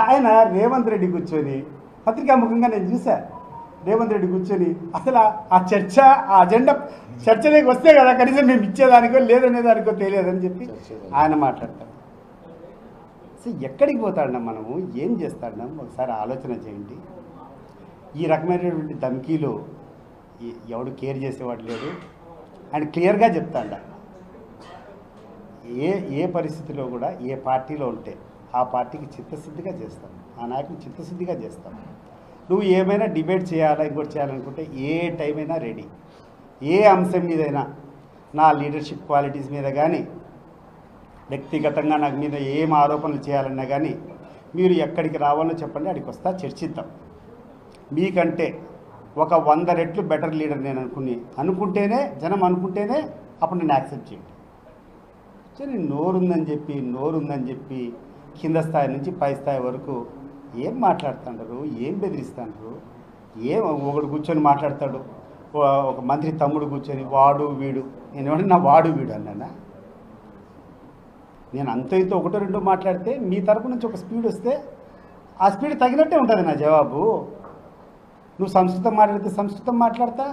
ఆయన రేవంత్ రెడ్డి కూర్చొని పత్రికాముఖంగా నేను చూసా, రేవంత్ రెడ్డి కూర్చొని అసలు ఆ చర్చ ఆ అజెండా చర్చలోకి వస్తే కదా కనీసం మేము ఇచ్చేదానికో లేదనేదానికో తెలియదని చెప్పి ఆయన మాట్లాడతాం. సో ఎక్కడికి పోతాడన్నా, మనము ఏం చేస్తాడన్నా ఒకసారి ఆలోచన చేయండి. ఈ రకమైనటువంటి ధమ్కీలు ఎవడు కేర్ చేసేవాడు లేడు. ఆయన క్లియర్గా చెప్తాడ, ఏ పరిస్థితిలో కూడా ఏ పార్టీలో ఉంటే ఆ పార్టీకి చిత్తశుద్ధిగా చేస్తాం, ఆ నాయకుని చిత్తశుద్ధిగా చేస్తాం. నువ్వు ఏమైనా డిబేట్ చేయాలా ఇంకోటి చేయాలనుకుంటే ఏ టైం అయినా రెడీ. ఏ అంశం మీదైనా, నా లీడర్షిప్ క్వాలిటీస్ మీద కానీ వ్యక్తిగతంగా నాకు మీద ఏం ఆరోపణలు చేయాలన్నా కానీ మీరు ఎక్కడికి రావాలో చెప్పండి, అక్కడికి వస్తా, చర్చిద్దాం. మీకంటే ఒక 100 రెట్లు బెటర్ లీడర్ నేను అనుకుంటేనే జనం అనుకుంటేనే అప్పుడు నేను యాక్సెప్ట్ చేయండి. సో నేను నోరుందని చెప్పి కింద స్థాయి నుంచి పై స్థాయి వరకు ఏం మాట్లాడుతుంటారు, ఏం బెదిరిస్తుంటారు, ఒకడు కూర్చొని మాట్లాడతాడు, ఒక మంత్రి తమ్ముడు కూర్చొని వాడు వీడు. నేను ఏమన్నా వాడు వీడు అన్నానా? నేను అంతో ఇంతో ఒకటో రెండో మాట్లాడితే మీ తరపు నుంచి ఒక స్పీడ్ వస్తే ఆ స్పీడ్ తగినట్టే ఉంటుంది నా జవాబు. నువ్వు సంస్కృతం మాట్లాడితే సంస్కృతం మాట్లాడతా,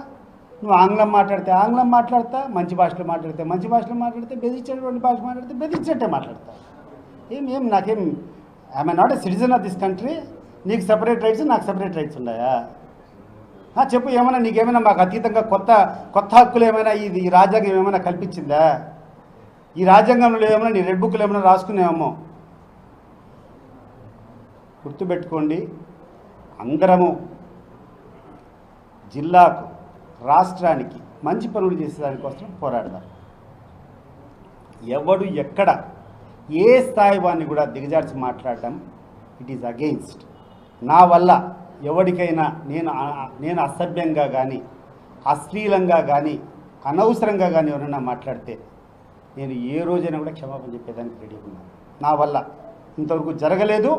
నువ్వు ఆంగ్లం మాట్లాడితే ఆంగ్లం మాట్లాడతా, మంచి భాషలో మాట్లాడితే మంచి భాషలో మాట్లాడితే, బెదిరించేటువంటి భాష మాట్లాడితే బెదిరించేట్టే మాట్లాడతా. ఏం నాకేం I'm not a citizen of this country. నీకు సెపరేట్ రైట్స్, నాకు సెపరేట్ రైట్స్ ఉన్నాయా? చెప్పు, ఏమైనా నీకేమైనా మాకు అతీతంగా కొత్త హక్కులు ఏమైనా ఈ రాజ్యాంగం ఏమైనా కల్పించిందా? ఈ రాజ్యాంగంలో ఏమైనా నీ రెడ్ బుక్లు ఏమైనా రాసుకునేమో? గుర్తుపెట్టుకోండి, అందరము జిల్లాకు రాష్ట్రానికి మంచి పనులు చేసేదానికోసం పోరాడదాం. ఎవడు ఎక్కడ ఏ స్థాయి వాడిని కూడా దిగజార్చి మాట్లాడడం ఇట్ ఈజ్ అగెయిన్స్ట్. నా వల్ల ఎవరికైనా నేను అసభ్యంగా కానీ అశ్లీలంగా కానీ అనవసరంగా కానీ ఎవరైనా మాట్లాడితే నేను ఏ రోజైనా కూడా క్షమాపణ చెప్పేదానికి రెడీ ఉన్నాను. నా వల్ల ఇంతవరకు జరగలేదు.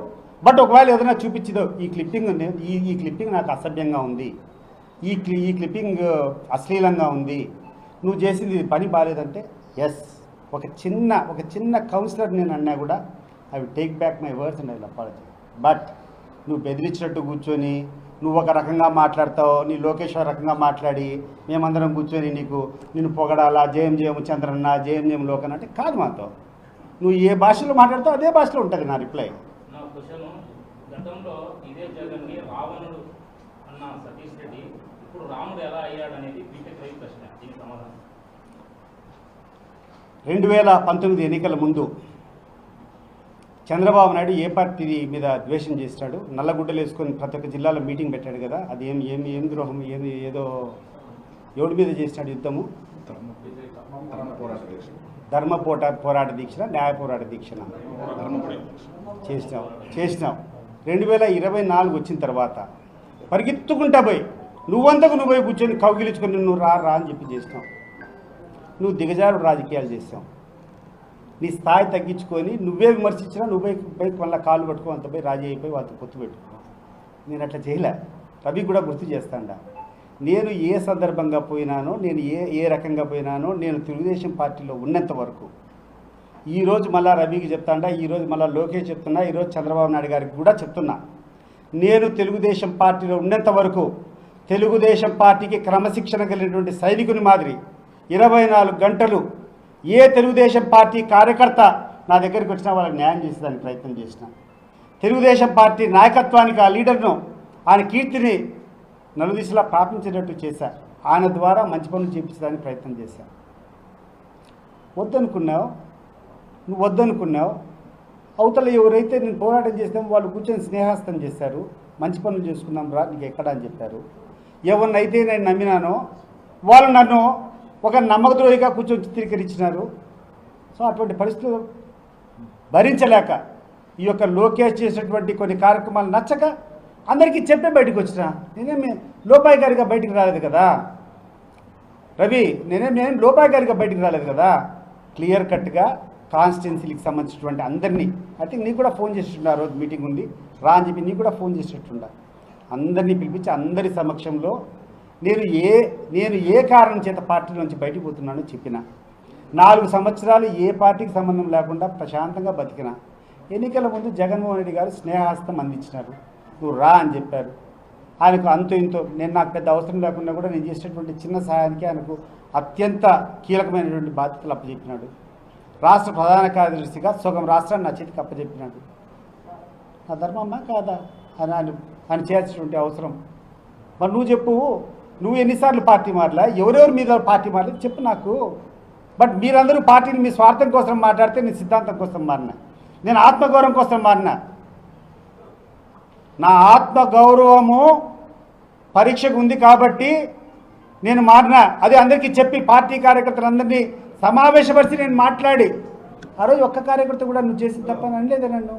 బట్ ఒకవేళ ఏదైనా చూపించిందో ఈ క్లిప్పింగ్ నాకు అసభ్యంగా ఉంది, ఈ క్లిప్పింగ్ అశ్లీలంగా ఉంది, నువ్వు చేసింది పని బాగాలేదంటే ఎస్, ఒక చిన్న కౌన్సిలర్ నేను అన్నా కూడా I will take back my words and I will apology. But నువ్వు బెదిరించినట్టు కూర్చొని నువ్వు ఒక రకంగా మాట్లాడతావు, నీ లోకేశ్వర రకంగా మాట్లాడి మేమందరం కూర్చొని నిన్ను పొగడాలా, జయం చంద్రన్న, జయం లోకన్ అంటే కాదు. మాతో నువ్వు ఏ భాషలో మాట్లాడతావు అదే భాషలో ఉంటుంది నా రిప్లై. గతంలో ఇదే జగన్ని రావణుడు అన్న సతీష్ రెడ్డి ఇప్పుడు రాముడు ఎలా అయ్యాడనేది బీటెక్ రవి ప్రశ్న. దీనికి సమాధానం 2019 ఎన్నికల ముందు చంద్రబాబు నాయుడు ఏ పార్టీ మీద ద్వేషం చేస్తాడు, నల్లగుడ్డలు వేసుకొని ప్రతి ఒక్క జిల్లాలో మీటింగ్ పెట్టాడు కదా. అది ఏం ద్రోహం, ఏదో ఎవడి మీద చేసినాడు యుద్ధము? ధర్మ పోరాట దీక్ష, న్యాయ పోరాట దీక్ష చేసినావు. 2024 వచ్చిన తర్వాత పరిగెత్తుకుంటా పోయి నువ్వంతకు నువ్వు పోయి కూర్చొని కౌగిలించుకొని నువ్వు రా అని చెప్పి చేసినావు. నువ్వు దిగజారు రాజకీయాలు చేసావు. నీ స్థాయి తగ్గించుకొని నువ్వే విమర్శించినా నువ్వే పైకి మళ్ళీ కాళ్ళు పట్టుకో, అంత పోయి రాజీ అయిపోయి వాళ్ళతో పొత్తు పెట్టుకో. నేను అట్లా చేయలే. రవి కూడా గుర్తు చేస్తాడా, నేను ఏ సందర్భంగా పోయినానో, నేను ఏ రకంగా పోయినానో, నేను తెలుగుదేశం పార్టీలో ఉన్నంత వరకు. ఈరోజు మళ్ళీ రవికి చెప్తాడా, ఈరోజు మళ్ళీ లోకేష్ చెప్తున్నా, ఈరోజు చంద్రబాబు నాయుడు గారికి కూడా చెప్తున్నా, నేను తెలుగుదేశం పార్టీలో ఉన్నంత వరకు తెలుగుదేశం పార్టీకి క్రమశిక్షణ కలిగినటువంటి సైనికుని మాదిరి 24 గంటలు ఏ తెలుగుదేశం పార్టీ కార్యకర్త నా దగ్గరికి వచ్చినా వాళ్ళకి న్యాయం చేసేదానికి ప్రయత్నం చేసిన. తెలుగుదేశం పార్టీ నాయకత్వానికి ఆ లీడర్ను, ఆయన కీర్తిని నలుదిశలా ప్రాపించేటట్టు చేశా. ఆయన ద్వారా మంచి పనులు చేయించడానికి ప్రయత్నం చేశా. నువ్వు వద్దనుకున్నావు. అవతల ఎవరైతే నేను పోరాటం చేస్తాం వాళ్ళు కూర్చొని స్నేహాస్తం చేశారు, మంచి పనులు చేసుకుందాం రా నీకు ఎక్కడ అని చెప్పారు. ఎవరినైతే నేను నమ్మినానో వాళ్ళు నన్ను ఒక నమ్మకద్రోహిగా కూర్చొని చిత్రీకరించినారు. సో అటువంటి పరిస్థితులు భరించలేక ఈ యొక్క లోకేష్ చేసినటువంటి కొన్ని కార్యక్రమాలు నచ్చక అందరికీ చెప్పే బయటకు వచ్చిన. నేనేమి లోపాయికారిగా బయటికి రాలేదు కదా రవి, నేనేం లోపాయికారిగా బయటికి రాలేదు కదా. క్లియర్ కట్గా కాన్స్టిట్యున్సీలకు సంబంధించినటువంటి అందరినీ, ఐ థింక్ నీకు కూడా ఫోన్ చేసిట్టున్నా, ఆ రోజు మీటింగ్ ఉంది రా అని చెప్పి నీకు కూడా ఫోన్ చేసేట్టున్నా, అందరినీ పిలిపించి అందరి సమక్షంలో నేను ఏ కారణం చేత పార్టీ నుంచి బయటికి పోతున్నానో చెప్పిన. 4 సంవత్సరాలు ఏ పార్టీకి సంబంధం లేకుండా ప్రశాంతంగా బతికిన. ఎన్నికల ముందు జగన్మోహన్ రెడ్డి గారు స్నేహహస్తం అందించినారు, నువ్వు రా అని చెప్పారు. ఆయనకు అంతో ఇంతో నేను నాకు పెద్ద అవసరం లేకుండా కూడా నేను చేసినటువంటి చిన్న సహాయానికి ఆయనకు అత్యంత కీలకమైనటువంటి బాధ్యతలు అప్పచెప్పినాడు. రాష్ట్ర ప్రధాన కార్యదర్శిగా సగం రాష్ట్రాన్ని నా చేతికి అప్పచెప్పినాడు. నా ధర్మమ్మా కాదా అని ఆయన చేయాల్సినటువంటి అవసరం. మరి నువ్వు చెప్పు, నువ్వు ఎన్నిసార్లు పార్టీ మారలా, ఎవరెవరు మీద పార్టీ మారలేదు చెప్పు నాకు. బట్ మీరందరూ పార్టీని మీ స్వార్థం కోసం మాట్లాడితే నేను సిద్ధాంతం కోసం మారినా, నేను ఆత్మగౌరవం కోసం మారినా. నా ఆత్మగౌరవము పరీక్షకు ఉంది కాబట్టి నేను మారినా. అది అందరికీ చెప్పి పార్టీ కార్యకర్తలందరినీ సమావేశపరిచి నేను మాట్లాడి, ఆ రోజు ఒక్క కార్యకర్త కూడా నువ్వు చేసి తప్పని అనలేదే నన్ను.